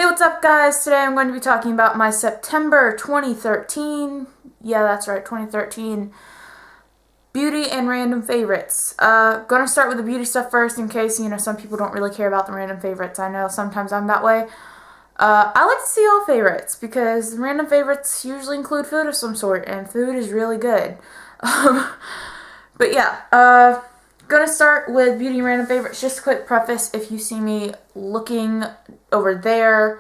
Hey, what's up guys? Today I'm going to be talking about my September 2013, yeah that's right, 2013 beauty and random favorites. Gonna start with the beauty stuff first in case, some people don't really care about the random favorites. I know sometimes I'm that way. I like to see all favorites because random favorites usually include food of some sort, and food is really good. But yeah, gonna start with beauty and random favorites. Just a quick preface, if you see me looking over there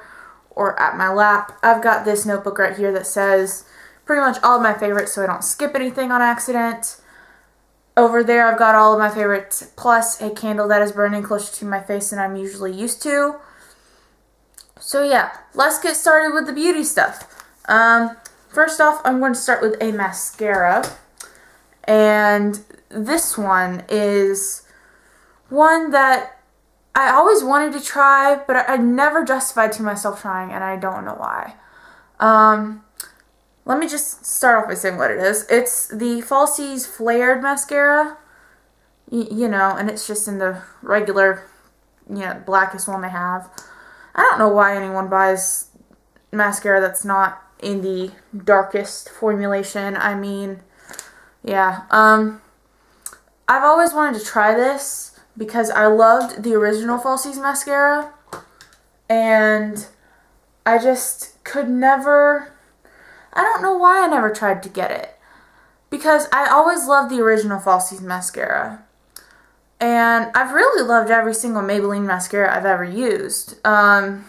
or at my lap, I've got this notebook right here that says pretty much all of my favorites so I don't skip anything on accident. Over there I've got all of my favorites plus a candle that is burning closer to my face than I'm usually used to. So yeah, let's get started with the beauty stuff. First off, I'm going to start with a mascara. And this one is one that I always wanted to try, but I never justified to myself trying, and I don't know why. Let me just start off by saying what it is. It's the Falsies Flared Mascara, and it's just in the regular, blackest one they have. I don't know why anyone buys mascara that's not in the darkest formulation. I mean, yeah, I've always wanted to try this because I loved the original Falsies mascara, and I just could never, I don't know why I never tried to get it, because I always loved the original Falsies mascara, and I've really loved every single Maybelline mascara I've ever used. I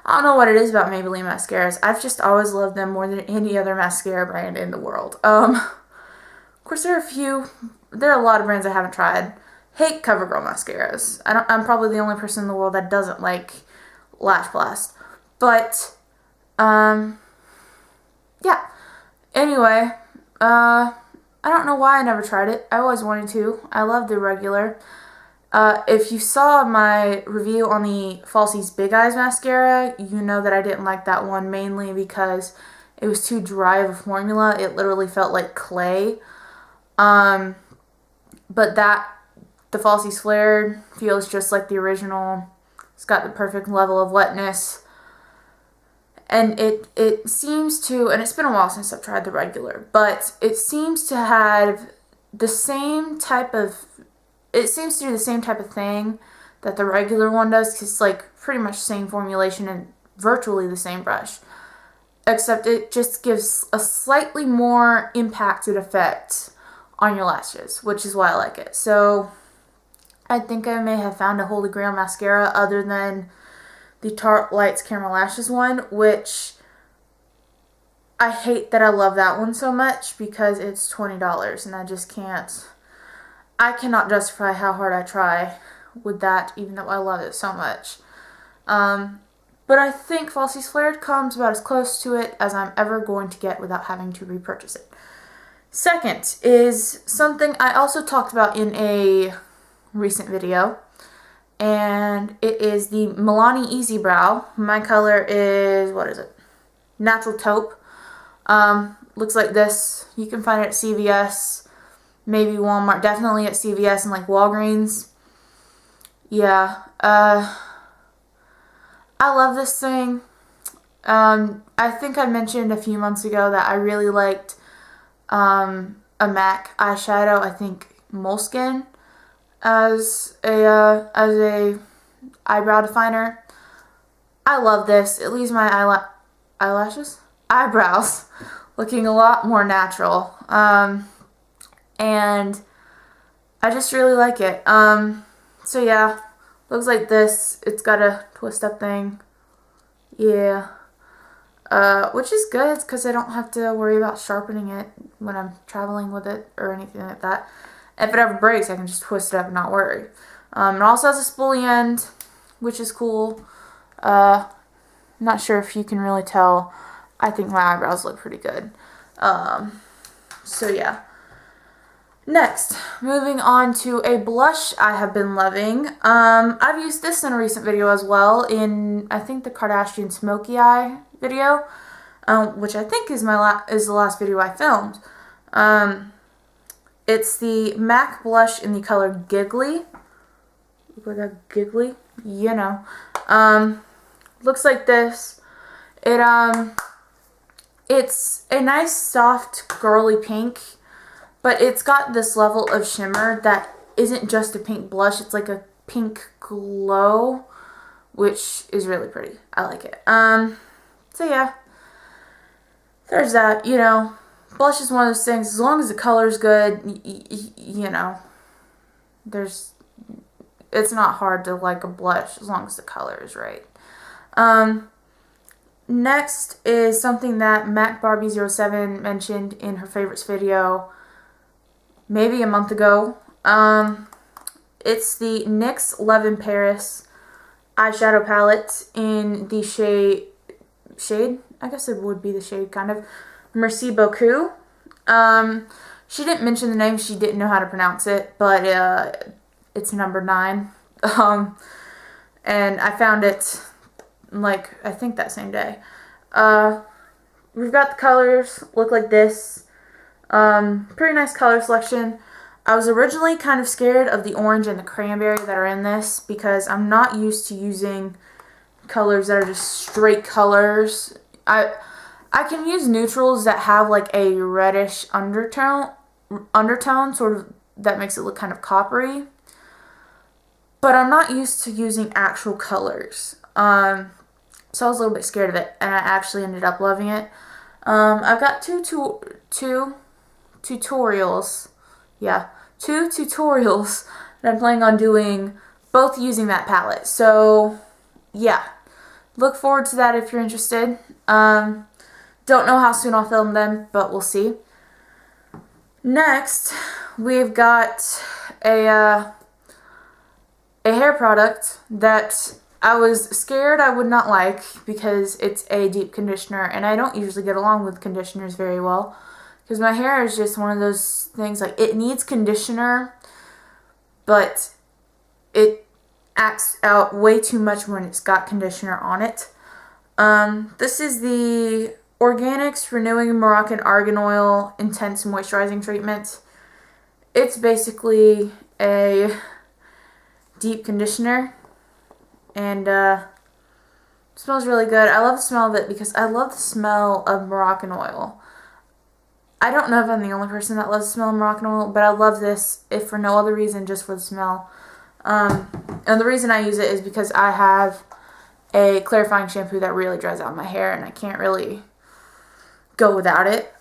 don't know what it is about Maybelline mascaras. I've just always loved them more than any other mascara brand in the world. Of course, there are a lot of brands I haven't tried. Hate CoverGirl mascaras. I'm probably the only person in the world that doesn't like Lash Blast. But, yeah. Anyway, I don't know why I never tried it. I always wanted to. I love the regular. If you saw my review on the Falsies Big Eyes mascara, you know that I didn't like that one mainly because it was too dry of a formula. It literally felt like clay. But the Falsies Flared feels just like the original. It's got the perfect level of wetness. And it seems to, and it's been a while since I've tried the regular, but it seems to have the same type of, it seems to do the same type of thing that the regular one does, because it's like pretty much the same formulation and virtually the same brush. Except it just gives a slightly more impacted effect on your lashes, which is why I like it. So I think I may have found a holy grail mascara other than the Tarte Lights Caramel Lashes one, which I hate that I love that one so much because it's $20 and I just can't, I cannot justify how hard I try with that, even though I love it so much. But I think Falsies Flared comes about as close to it as I'm ever going to get without having to repurchase it. Second is something I also talked about in a recent video, and it is the Milani Easy Brow. My color is, what is it? Natural Taupe. Looks like this. You can find it at CVS, maybe Walmart, definitely at CVS and like Walgreens. Yeah, I love this thing. I think I mentioned a few months ago that I really liked a MAC eyeshadow, I think Moleskine, as a eyebrow definer. I love this. It leaves my eyebrows looking a lot more natural. And I just really like it. So yeah, looks like this. It's got a twist up thing. Yeah. Which is good because I don't have to worry about sharpening it when I'm traveling with it or anything like that. If it ever breaks, I can just twist it up and not worry. It also has a spoolie end, which is cool. Not sure if you can really tell. I think my eyebrows look pretty good. So yeah. Next, moving on to a blush I have been loving. I've used this in a recent video as well, in I think the Kardashian Smoky Eye video, which I think is the last video I filmed. It's the MAC blush in the color Giggly. Look like a giggly, Looks like this. It's a nice soft girly pink, but it's got this level of shimmer that isn't just a pink blush. It's like a pink glow, which is really pretty. I like it. So yeah, there's that. You know, blush is one of those things. As long as the color's good, you know, it's not hard to like a blush as long as the color is right. Next is something that MacBarbie07 mentioned in her favorites video maybe a month ago. It's the NYX Love in Paris eyeshadow palette in the shade, I guess it would be the shade kind of, Merci Beaucoup. She didn't mention the name, she didn't know how to pronounce it, but it's number 9. And I found it like, I think that same day. We've got the colors, look like this. Pretty nice color selection. I was originally kind of scared of the orange and the cranberry that are in this because I'm not used to using colors that are just straight colors. I can use neutrals that have like a reddish undertone sort of that makes it look kind of coppery. But I'm not used to using actual colors. So I was a little bit scared of it, and I actually ended up loving it. I've got two tutorials. Yeah, 2 tutorials that I'm planning on doing, both using that palette. So, yeah. Look forward to that if you're interested. Don't know how soon I'll film them, but we'll see. Next, we've got a hair product that I was scared I would not like because it's a deep conditioner, and I don't usually get along with conditioners very well because my hair is just one of those things, like, it needs conditioner, but it acts out way too much when it's got conditioner on it. This is the Organics Renewing Moroccan Argan Oil Intense Moisturizing Treatment. It's basically a deep conditioner, and it smells really good. I love the smell of it because I love the smell of Moroccan oil. I don't know if I'm the only person that loves the smell of Moroccan oil, but I love this, if for no other reason, just for the smell. And the reason I use it is because I have a clarifying shampoo that really dries out my hair, and I can't really go without it.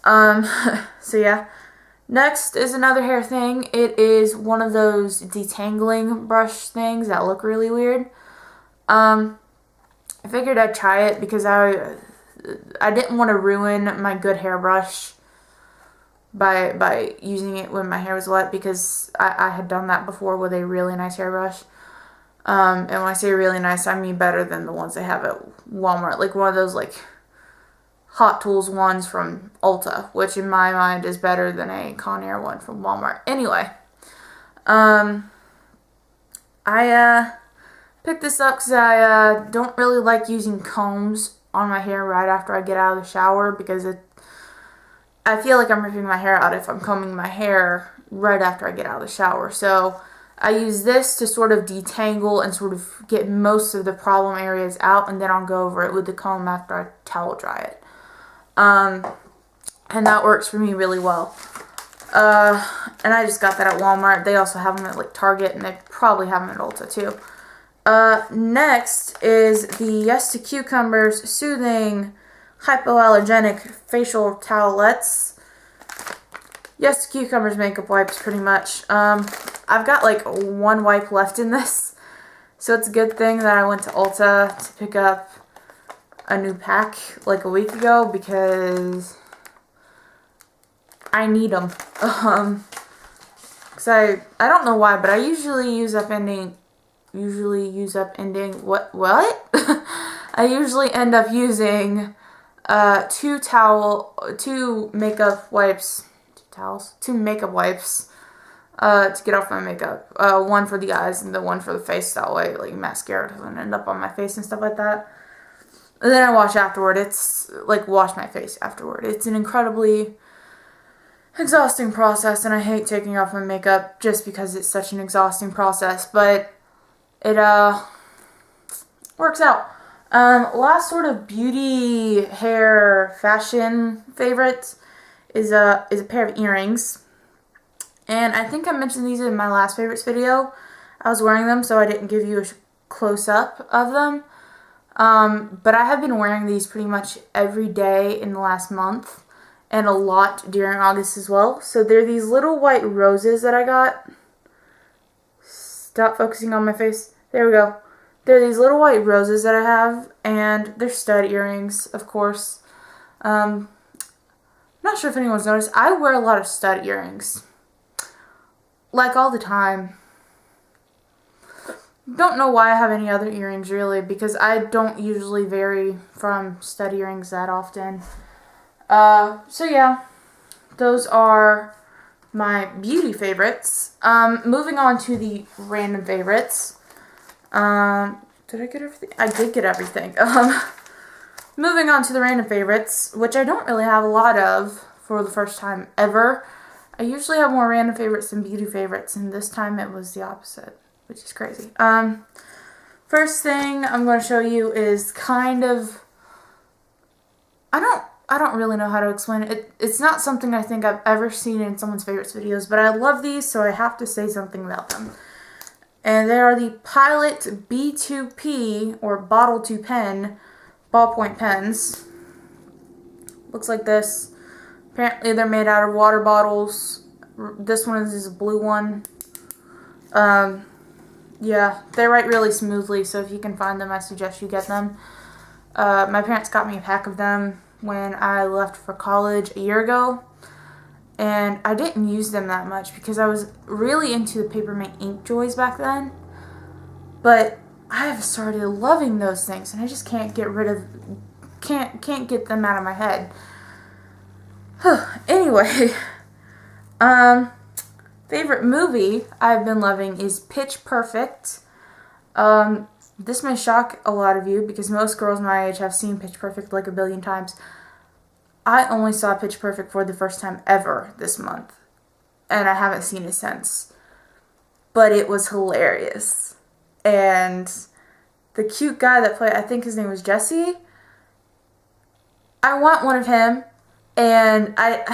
So yeah. Next is another hair thing. It is one of those detangling brush things that look really weird. I figured I'd try it because I didn't want to ruin my good hairbrush by using it when my hair was wet, because I had done that before with a really nice hairbrush. And when I say really nice, I mean better than the ones they have at Walmart. Like one of those like Hot Tools ones from Ulta, which in my mind is better than a Conair one from Walmart. Anyway, I picked this up because I don't really like using combs on my hair right after I get out of the shower, because I feel like I'm ripping my hair out if I'm combing my hair right after I get out of the shower. So I use this to sort of detangle and sort of get most of the problem areas out, and then I'll go over it with the comb after I towel dry it. And that works for me really well. And I just got that at Walmart. They also have them at like Target, and they probably have them at Ulta too. Next is the Yes to Cucumbers Soothing Hypoallergenic Facial Towelettes. Yes to Cucumbers makeup wipes, pretty much. I've got like one wipe left in this, so it's a good thing that I went to Ulta to pick up a new pack like a week ago, because I need them. Cause I don't know why, but I usually use up ending. What? I usually end up using two makeup wipes to get off my makeup. One for the eyes and the one for the face. That way, like, mascara doesn't end up on my face and stuff like that. And then I wash afterward. It's like wash my face afterward. It's an incredibly exhausting process, and I hate taking off my makeup just because it's such an exhausting process. But it works out. Last sort of beauty, hair, fashion favorite is a pair of earrings. And I think I mentioned these in my last favorites video. I was wearing them, so I didn't give you a close-up of them. But I have been wearing these pretty much every day in the last month, and a lot during August as well. So they're these little white roses that I got. Stop focusing on my face. There we go. They're these little white roses that I have, and they're stud earrings, of course. Not sure if anyone's noticed, I wear a lot of stud earrings. Like, all the time. Don't know why I have any other earrings, really, because I don't usually vary from stud earrings that often. So yeah, those are my beauty favorites. Moving on to the random favorites. Did I get everything? I did get everything. Moving on to the random favorites, which I don't really have a lot of for the first time ever. I usually have more random favorites than beauty favorites, and this time it was the opposite, which is crazy. First thing I'm going to show you is kind of, I don't really know how to explain it. It's not something I think I've ever seen in someone's favorites videos, but I love these, so I have to say something about them. And they are the Pilot B2P, or Bottle to Pen, ballpoint pens. Looks like this. Apparently they're made out of water bottles. This one is a blue one. Yeah, they write really smoothly, so if you can find them, I suggest you get them. My parents got me a pack of them when I left for college a year ago. And I didn't use them that much because I was really into the Papermate ink joys back then. But I have started loving those things, and I just can't get rid of, can't get them out of my head. Anyway, favorite movie I've been loving is Pitch Perfect. This may shock a lot of you because most girls my age have seen Pitch Perfect like a billion times. I only saw Pitch Perfect for the first time ever this month, and I haven't seen it since. But it was hilarious. And the cute guy that played, I think his name was Jesse. I want one of him, and I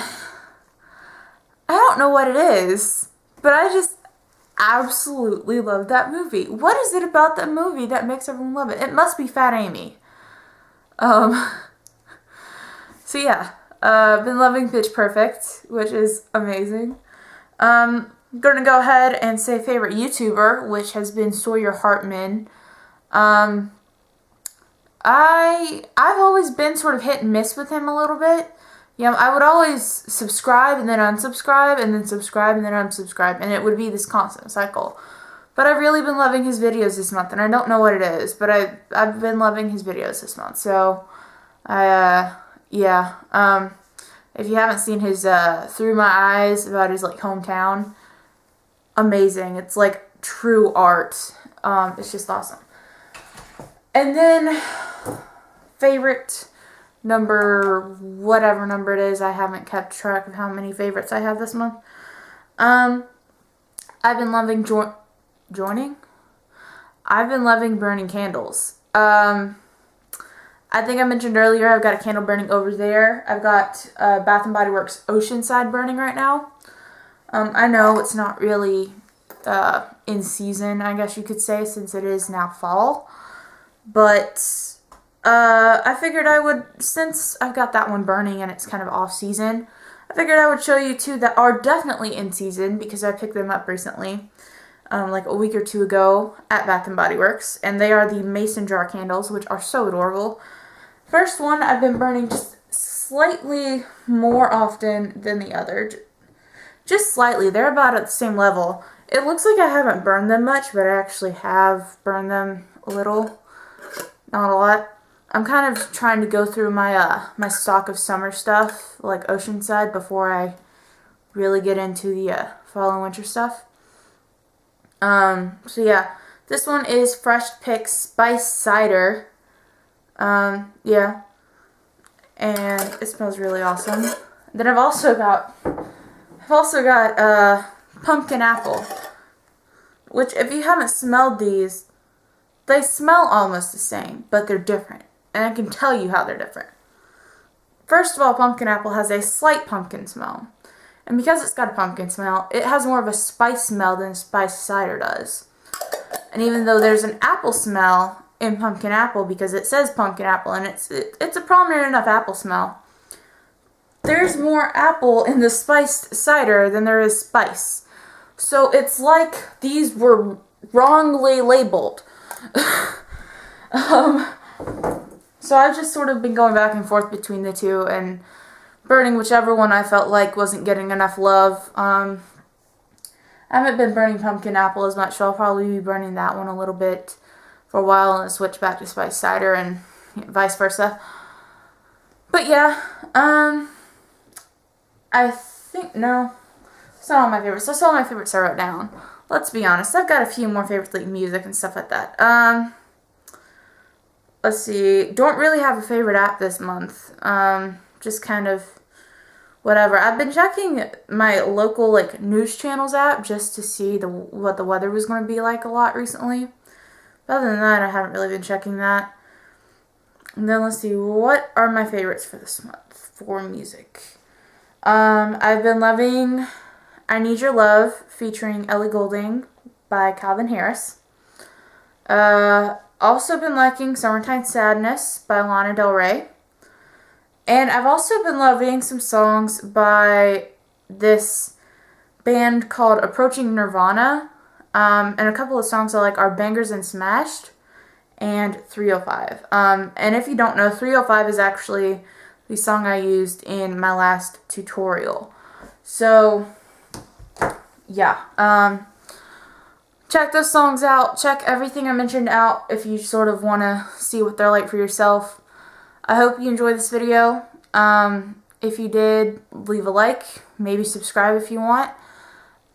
don't know what it is, but I just absolutely love that movie. What is it about that movie that makes everyone love it? It must be Fat Amy. So yeah, been loving Pitch Perfect, which is amazing. I'm gonna go ahead and say favorite YouTuber, which has been Sawyer Hartman. I've always been sort of hit and miss with him a little bit. You know, I would always subscribe and then unsubscribe and then subscribe and then unsubscribe, and it would be this constant cycle. But I've really been loving his videos this month, and I don't know what it is, but I've been loving his videos this month. So, yeah. If you haven't seen his Through My Eyes about his like hometown, amazing. It's like true art. It's just awesome. And then favorite number, whatever number it is, I haven't kept track of how many favorites I have this month. I've been loving joining. I've been loving burning candles. I think I mentioned earlier I've got a candle burning over there. I've got Bath & Body Works Oceanside burning right now. I know it's not really in season, I guess you could say, since it is now fall. But I figured I would, since I've got that one burning and it's kind of off season, I figured I would show you two that are definitely in season because I picked them up recently. Like a week or two ago at Bath & Body Works. And they are the Mason jar candles, which are so adorable. First one I've been burning just slightly more often than the other. Just slightly. They're about at the same level. It looks like I haven't burned them much, but I actually have burned them a little. Not a lot. I'm kind of trying to go through my my stock of summer stuff, like Oceanside, before I really get into the fall and winter stuff. So yeah, this one is Fresh Pick Spice Cider. Yeah, and it smells really awesome. Then I've also got Pumpkin Apple, which if you haven't smelled these, they smell almost the same, but they're different. And I can tell you how they're different. First of all, pumpkin apple has a slight pumpkin smell. And because it's got a pumpkin smell, it has more of a spice smell than spiced cider does. And even though there's an apple smell in pumpkin apple, because it says pumpkin apple, and it's a prominent enough apple smell, there's more apple in the spiced cider than there is spice. So it's like these were wrongly labeled. So I've just sort of been going back and forth between the two and burning whichever one I felt like wasn't getting enough love. I haven't been burning pumpkin apple as much, so I'll probably be burning that one a little bit for a while and then switch back to spiced cider and vice versa. But yeah, I think, no, it's not all my favorites. That's all my favorites I wrote down. Let's be honest, I've got a few more favorites like music and stuff like that. Let's see, don't really have a favorite app this month. Just kind of whatever. I've been checking my local like news channels app just to see what the weather was going to be like a lot recently. But other than that, I haven't really been checking that. And then let's see, what are my favorites for this month for music? I've been loving I Need Your Love featuring Ellie Goulding by Calvin Harris. Also been liking Summertime Sadness by Lana Del Rey. And I've also been loving some songs by this band called Approaching Nirvana. And a couple of songs I like are Bangers and Smashed and 305. And if you don't know, 305 is actually the song I used in my last tutorial. So, yeah. Check those songs out. Check everything I mentioned out if you sort of want to see what they're like for yourself. I hope you enjoyed this video. If you did, leave a like. Maybe subscribe if you want.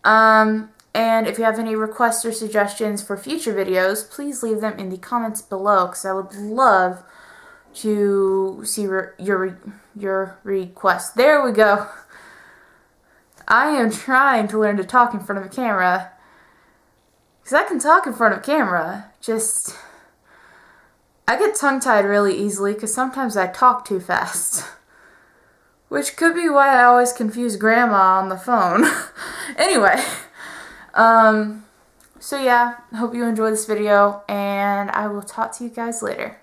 And if you have any requests or suggestions for future videos, please leave them in the comments below, because I would love to see your requests. There we go. I am trying to learn to talk in front of a camera. Because I can talk in front of a camera, just, I get tongue-tied really easily because sometimes I talk too fast. Which could be why I always confuse Grandma on the phone. Anyway, so yeah, I hope you enjoyed this video, and I will talk to you guys later.